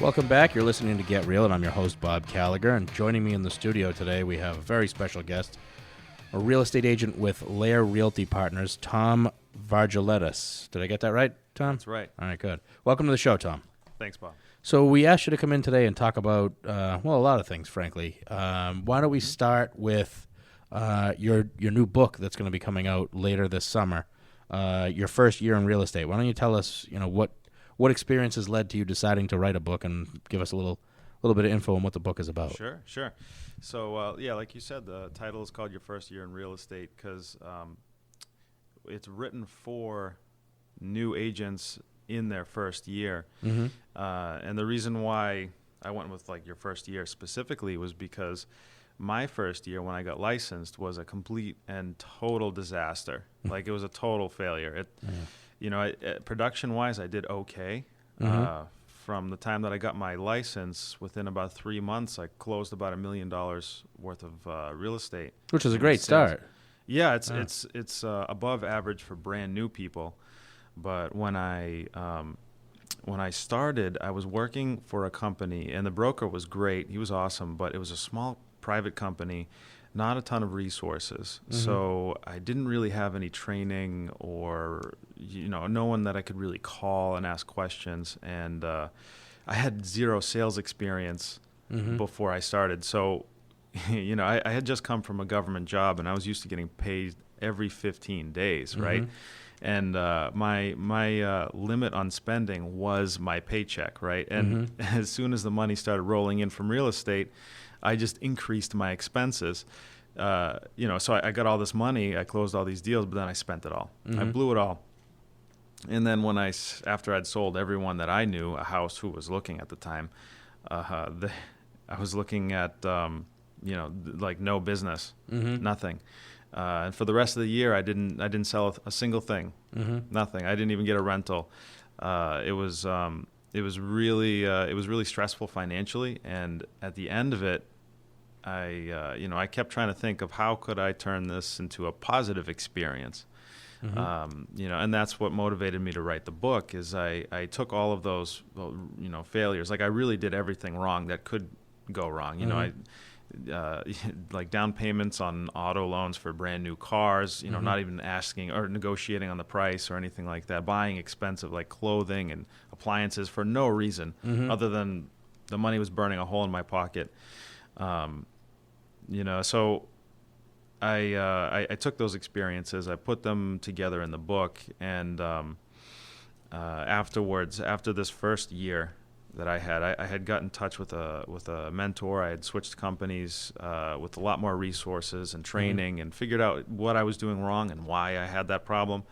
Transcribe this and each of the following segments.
Welcome back. You're listening to Get Real, and I'm your host, Bob Gallagher. And joining me in the studio today, we have a very special guest, a real estate agent with Lair Realty Partners, Tom Vargeletis. Did I get that right, Tom? That's right. All right, good. Welcome to the show, Tom. Thanks, Bob. So we asked you to come in today and talk about, a lot of things, frankly. Why don't we start with your new book that's going to be coming out later this summer, your first year in real estate. Why don't you tell us, what experiences led to you deciding to write a book, and give us a little bit of info on what the book is about. Sure. So, like you said, the title is called Your First Year in Real Estate because it's written for new agents in their first year. Mm-hmm. And the reason why I went with your first year specifically was because my first year when I got licensed was a complete and total disaster. It was a total failure. Production-wise, I did okay. Mm-hmm. From the time that I got my license, within about 3 months, I closed about $1 million worth of real estate, Which is a great start. Yeah, it's above average for brand new people. But when I started, I was working for a company, and the broker was great. He was awesome, but it was a small private company, not a ton of resources. Mm-hmm. So I didn't really have any training or, no one that I could really call and ask questions. And I had zero sales experience Mm-hmm. before I started. So, I had just come from a government job, and I was used to getting paid every 15 days, Mm-hmm. right? And my limit on spending was my paycheck, right? And Mm-hmm. as soon as the money started rolling in from real estate, I just increased my expenses. So I got all this money, I closed all these deals, but then I spent it all. Mm-hmm. I blew it all. And then after I'd sold everyone that I knew a house who was looking at the time, I was looking at, no business, Mm-hmm. nothing. And for the rest of the year, I didn't sell a single thing, Mm-hmm. nothing. I didn't even get a rental. It was really stressful financially. And at the end of it, I kept trying to think of how could I turn this into a positive experience. Mm-hmm. And that's what motivated me to write the book. Is I took all of those, failures. I really did everything wrong that could go wrong. Like down payments on auto loans for brand new cars, Mm-hmm. not even asking or negotiating on the price or anything like that, buying expensive clothing and appliances for no reason Mm-hmm. other than the money was burning a hole in my pocket. So I took those experiences, I put them together in the book, and afterwards, after this first year that I had got in touch with a mentor. I had switched companies with a lot more resources and training, mm-hmm. and figured out what I was doing wrong and why I had that problem.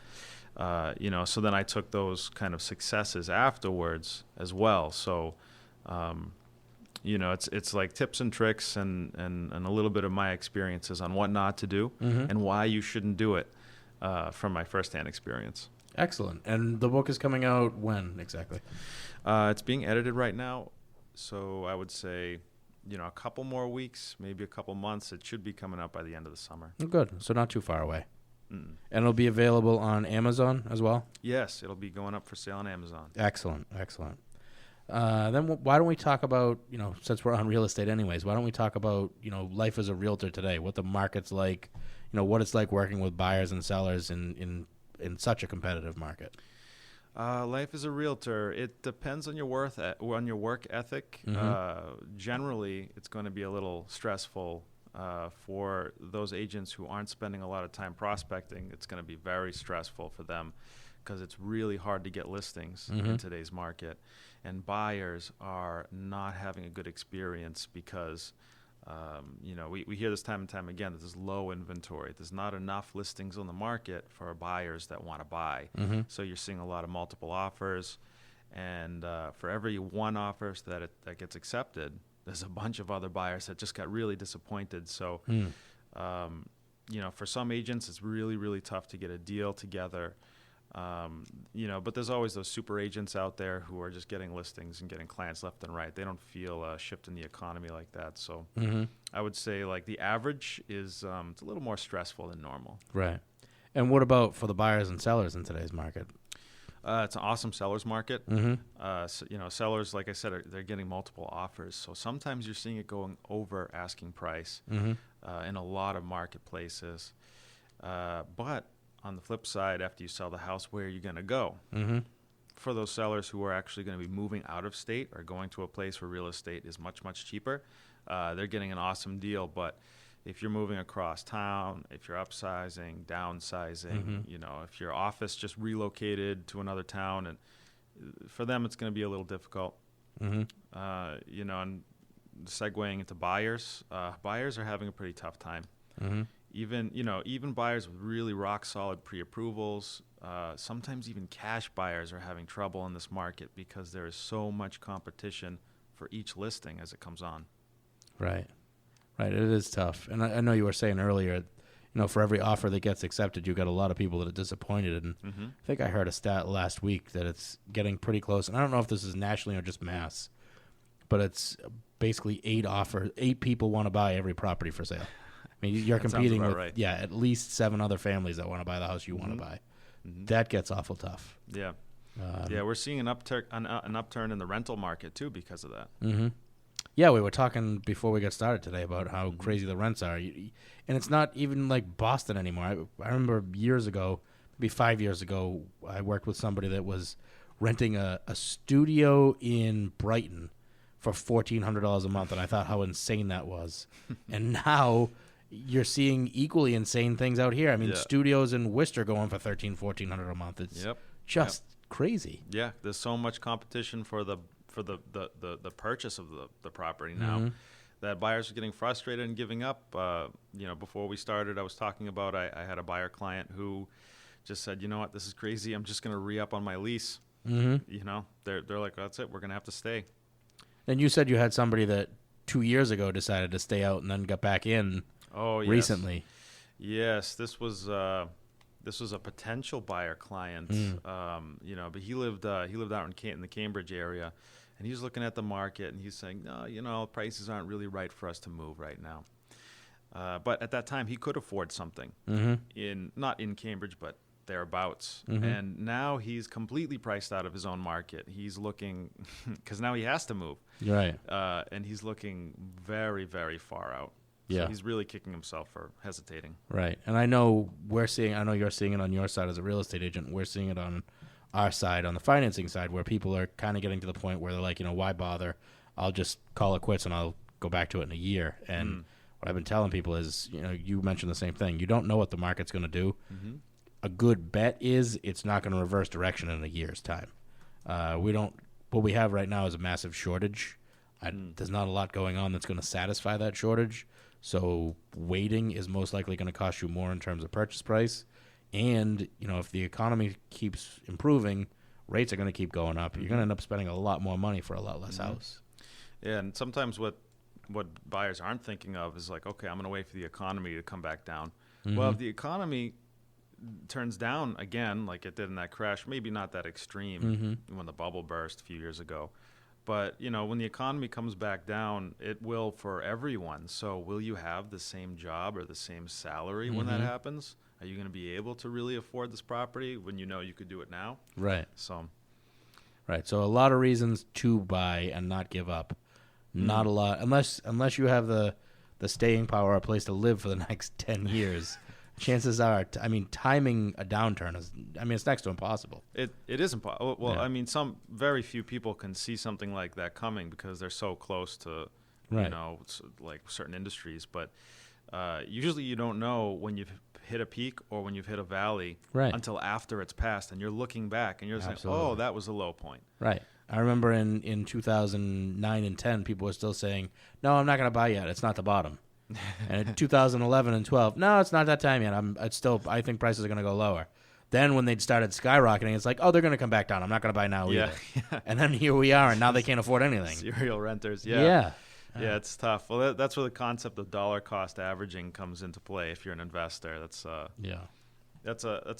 So then I took those kind of successes afterwards as well. So, it's like tips and tricks and a little bit of my experiences on what not to do, mm-hmm. and why you shouldn't do it from my firsthand experience. Excellent. And the book is coming out when exactly? It's being edited right now, so I would say, a couple more weeks, maybe a couple months. It should be coming out by the end of the summer. Oh, good. So not too far away. Mm. And it'll be available on Amazon as well? Yes, it'll be going up for sale on Amazon. Excellent. Then why don't we talk about, since we're on real estate anyways, why don't we talk about, life as a realtor today, what the market's like, what it's like working with buyers and sellers in such a competitive market? Life as a realtor, it depends on your work ethic. Mm-hmm. Generally, it's going to be a little stressful for those agents who aren't spending a lot of time prospecting. It's going to be very stressful for them because it's really hard to get listings, mm-hmm. in today's market. And buyers are not having a good experience because we hear this time and time again that there's low inventory. There's not enough listings on the market for buyers that want to buy. Mm-hmm. So you're seeing a lot of multiple offers, and for every one offer that gets accepted, there's a bunch of other buyers that just got really disappointed. So, for some agents, it's really, really tough to get a deal together. But there's always those super agents out there who are just getting listings and getting clients left and right. They don't feel a shift in the economy like that. So, mm-hmm. I would say the average is it's a little more stressful than normal. Right. And what about for the buyers and sellers in today's market? It's an awesome seller's market. Mm-hmm. So, sellers, like I said, they're getting multiple offers. So sometimes you're seeing it going over asking price Mm-hmm. in a lot of marketplaces. But on the flip side, after you sell the house, where are you going to go? Mm-hmm. For those sellers who are actually going to be moving out of state or going to a place where real estate is much, much cheaper, they're getting an awesome deal. But if you're moving across town, if you're upsizing, downsizing, if your office just relocated to another town, and for them it's going to be a little difficult. Mm-hmm. And segueing into buyers, buyers are having a pretty tough time. Mm-hmm. Even buyers with really rock solid pre-approvals, sometimes even cash buyers are having trouble in this market because there is so much competition for each listing as it comes on. Right. It is tough. And I know you were saying earlier, for every offer that gets accepted, you've got a lot of people that are disappointed. And I think I heard a stat last week that it's getting pretty close. And I don't know if this is nationally or just mass, but it's basically 8 people want to buy every property for sale. I mean, you're competing with, right. at least 7 other families that want to buy the house you want to buy. Mm-hmm. That gets awful tough. Yeah. We're seeing an upturn in the rental market, too, because of that. Mm-hmm. Yeah, we were talking before we got started today about how crazy the rents are. And it's not even like Boston anymore. I remember years ago, maybe 5 years ago, I worked with somebody that was renting a studio in Brighton for $1,400 a month, and I thought how insane that was. And now you're seeing equally insane things out here. I mean, studios in Worcester going for $1,300-$1,400 a month. It's just crazy. Yeah, there's so much competition for the purchase of the property now that buyers are getting frustrated and giving up. Before we started, I was talking about I had a buyer client who just said, you know what, this is crazy. I'm just going to re-up on my lease. Mm-hmm. They're like, that's it. We're going to have to stay. And you said you had somebody that 2 years ago decided to stay out and then got back in recently. Yes, this was a potential buyer client. But he lived out in the Cambridge area. And he was looking at the market, and he's saying, no, prices aren't really right for us to move right now. But at that time, he could afford something, not in Cambridge, but thereabouts. And now he's completely priced out of his own market. He's looking, because now he has to move. Right. And he's looking very, very far out. Yeah. So he's really kicking himself for hesitating. Right. And I know you're seeing it on your side as a real estate agent. We're seeing it on our side, on the financing side, where people are kind of getting to the point where they're like, why bother? I'll just call it quits and I'll go back to it in a year. And what I've been telling people is, you mentioned the same thing. You don't know what the market's going to do. A good bet is it's not going to reverse direction in a year's time. What we have right now is a massive shortage. There's not a lot going on that's going to satisfy that shortage. So waiting is most likely going to cost you more in terms of purchase price. And, if the economy keeps improving, rates are going to keep going up. You're going to end up spending a lot more money for a lot less house. Yeah, and sometimes what buyers aren't thinking of is like, okay, I'm going to wait for the economy to come back down. Well, if the economy turns down again, like it did in that crash, maybe not that extreme when the bubble burst a few years ago. But, when the economy comes back down, it will for everyone. So will you have the same job or the same salary when that happens? Are you going to be able to really afford this property when you could do it now? Right. So a lot of reasons to buy and not give up. Not a lot, unless you have the staying power, a place to live for the next 10 years. Chances are, timing a downturn is, it's next to impossible. It is impossible. Well, some very few people can see something like that coming because they're so close to, like certain industries. But usually you don't know when you've hit a peak or when you've hit a valley until after it's passed, and you're looking back and you're saying, oh, that was a low point. Right. I remember in 2009 and 10, people were still saying, no, I'm not going to buy yet. It's not the bottom. And in 2011 and 12, no, it's not that time yet. I think prices are going to go lower. Then when they started skyrocketing, it's like, oh, they're going to come back down. I'm not going to buy now either. And then here we are, and now they can't afford anything. Serial renters, yeah, it's tough. Well, that's where the concept of dollar cost averaging comes into play. If you're an investor, that's a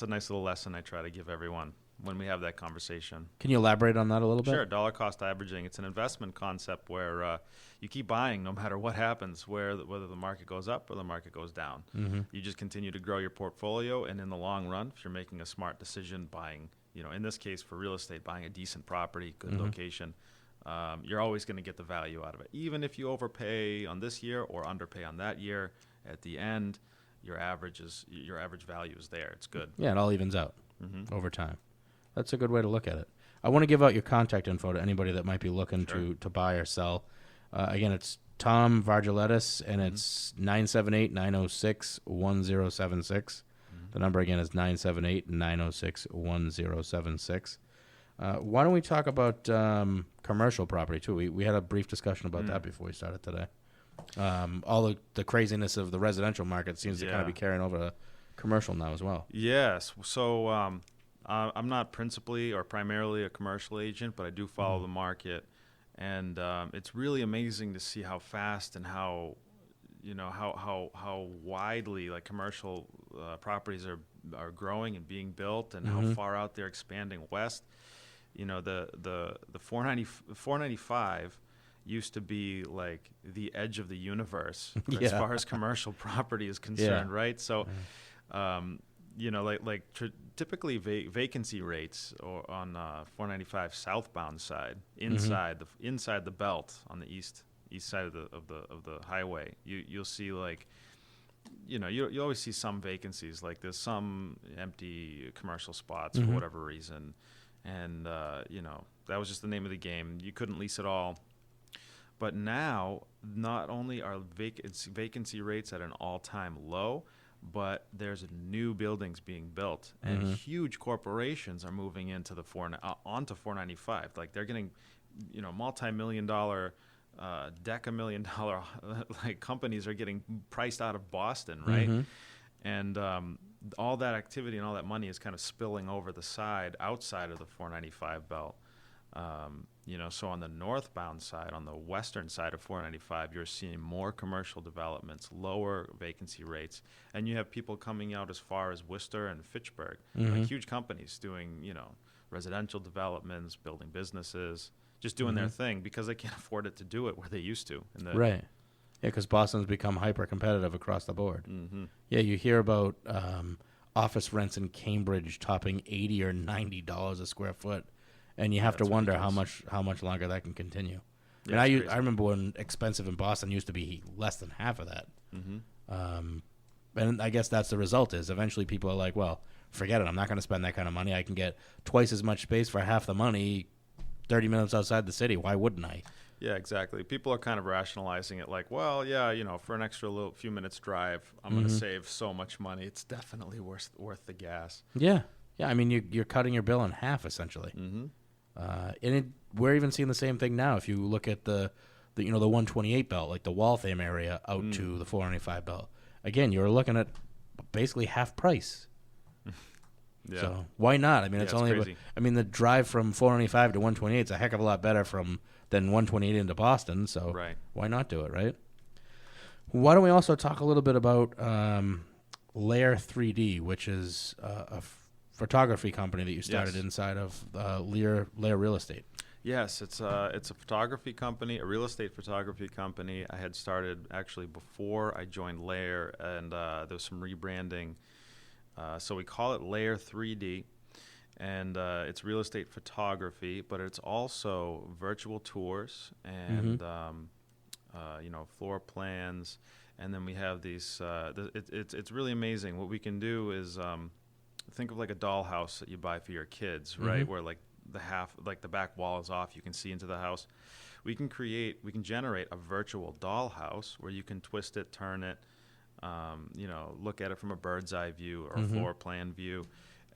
nice little lesson I try to give everyone when we have that conversation. Can you elaborate on that a little bit? Sure. Dollar cost averaging. It's an investment concept where you keep buying no matter what happens, whether the market goes up or the market goes down. You just continue to grow your portfolio, and in the long run, if you're making a smart decision buying in this case for real estate, buying a decent property, good Mm-hmm. location, you're always going to get the value out of it. Even if you overpay on this year or underpay on that year, at the end, your average value is there. It's good. Yeah, it all evens out Mm-hmm. over time. That's a good way to look at it. I want to give out your contact info to anybody that might be looking Sure. to buy or sell. Again, it's Tom Vargeletis, and it's 978-906-1076. The number again is 978-906-1076. Why don't we talk about commercial property, too? We had a brief discussion about that before we started today. All the craziness of the residential market seems to kind of be carrying over to commercial now as well. Yes. So I'm not principally or primarily a commercial agent, but I do follow the market. And it's really amazing to see how fast and how widely like commercial properties are growing and being built, and how far out they're expanding west. The 495 used to be like the edge of the universe as far as commercial property is concerned, right? So, typically vacancy rates on 495 southbound side, inside the belt on the east side of the highway, you'll see like, you always see some vacancies, like there's some empty commercial spots for whatever reason, and that was just the name of the game. You couldn't lease it all. But now, not only are vacancy rates at an all-time low, but there's new buildings being built, and huge corporations are moving into onto 495. Like they're getting, multi-million-dollar, deca-million-dollar like companies are getting priced out of Boston, right? And all that activity and all that money is kind of spilling over the side outside of the 495 belt. So on the northbound side, on the western side of 495, you're seeing more commercial developments, lower vacancy rates, and you have people coming out as far as Worcester and Fitchburg, like huge companies doing, residential developments, building businesses, just doing their thing because they can't afford it to do it where they used to. Right. Yeah, because Boston's become hyper-competitive across the board. Yeah, you hear about office rents in Cambridge topping $80 or $90 a square foot. And you have to wonder how much longer that can continue. Yeah, I remember when expensive in Boston used to be less than half of that. And I guess that's the result is eventually people are like, well, forget it. I'm not going to spend that kind of money. I can get twice as much space for half the money 30 minutes outside the city. Why wouldn't I? Yeah, exactly. People are kind of rationalizing it like, well, yeah, for an extra few minutes drive, I'm going to save so much money. It's definitely worth the gas. Yeah. Yeah, I mean, you're cutting your bill in half, essentially. We're even seeing the same thing now. If you look at the 128 belt, like the Waltham area out to the 495 belt, again, you're looking at basically half price. Yeah. So why not? I mean, it's only. crazy. The drive from 495 to 128 is a heck of a lot better than 128 into Boston. So why not do it, right? Why don't we also talk a little bit about Layer 3D, which is a photography company that you started inside of Layer Real Estate. Yes, it's a photography company, a real estate photography company. I had started actually before I joined Layer, and there was some rebranding. So we call it Layer 3D, and it's real estate photography, but it's also virtual tours and floor plans. And then we have these. It's really amazing. What we can do is think of like a dollhouse that you buy for your kids, right? Where like the back wall is off, you can see into the house. We can generate a virtual dollhouse where you can twist it, turn it, look at it from a bird's eye view or a floor plan view,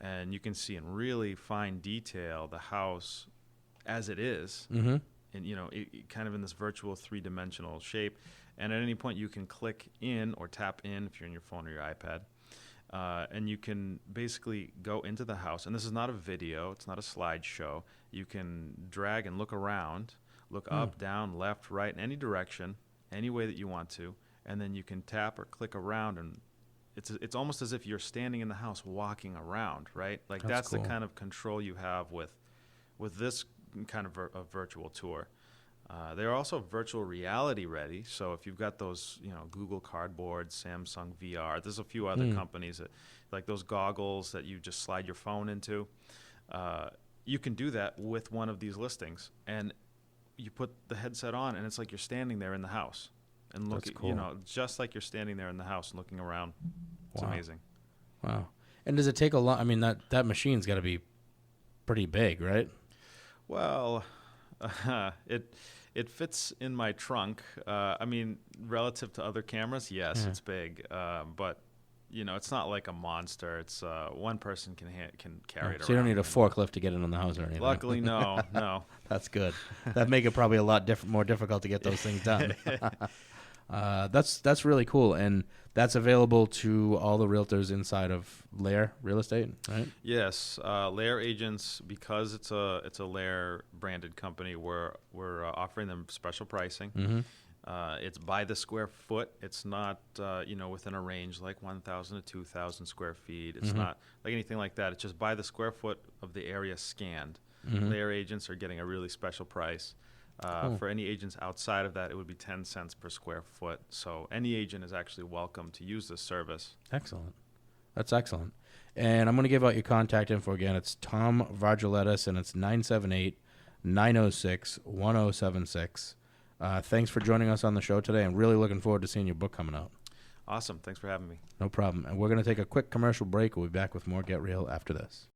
and you can see in really fine detail the house as it is, and kind of in this virtual 3-dimensional shape. And at any point, you can click in or tap in if you're on your phone or your iPad. And you can basically go into the house. And this is not a video. It's not a slideshow. You can drag and look around, look up, down, left, right, in any direction, any way that you want to. And then you can tap or click around. And it's almost as if you're standing in the house walking around, right? Like that's cool. The kind of control you have with this kind of a virtual tour. They're also virtual reality ready. So if you've got those, Google Cardboard, Samsung VR, there's a few other companies that like those goggles that you just slide your phone into. You can do that with one of these listings, and you put the headset on, and it's like you're standing there in the house and looking, That's cool. you know, just like you're standing there in the house and looking around. It's Wow. amazing. Wow. And does it take a lot? I mean, that machine's got to be pretty big, right? Well, it fits in my trunk. I mean, relative to other cameras, yes, Yeah. it's big, but you know, it's not like a monster. It's one person can carry it around. So you don't need a forklift to get it in the house or anything. Luckily, no, no. That's good. That'd make it probably a lot more difficult to get those things done. That's really cool, and that's available to all the realtors inside of Lair Real Estate, right? Yes, Lair agents, because it's a Lair branded company. We're offering them special pricing. Mm-hmm. It's by the square foot. It's not within a range like 1,000 to 2,000 square feet. It's Mhm. not like anything like that. It's just by the square foot of the area scanned. Mhm. Lair agents are getting a really special price. Cool. For any agents outside of that, it would be 10 cents per square foot. So any agent is actually welcome to use this service. Excellent. That's excellent. And I'm going to give out your contact info again. It's Tom Vargeletis, and it's 978-906-1076. Thanks for joining us on the show today. I'm really looking forward to seeing your book coming out. Awesome. Thanks for having me. No problem. And we're going to take a quick commercial break. We'll be back with more Get Real after this.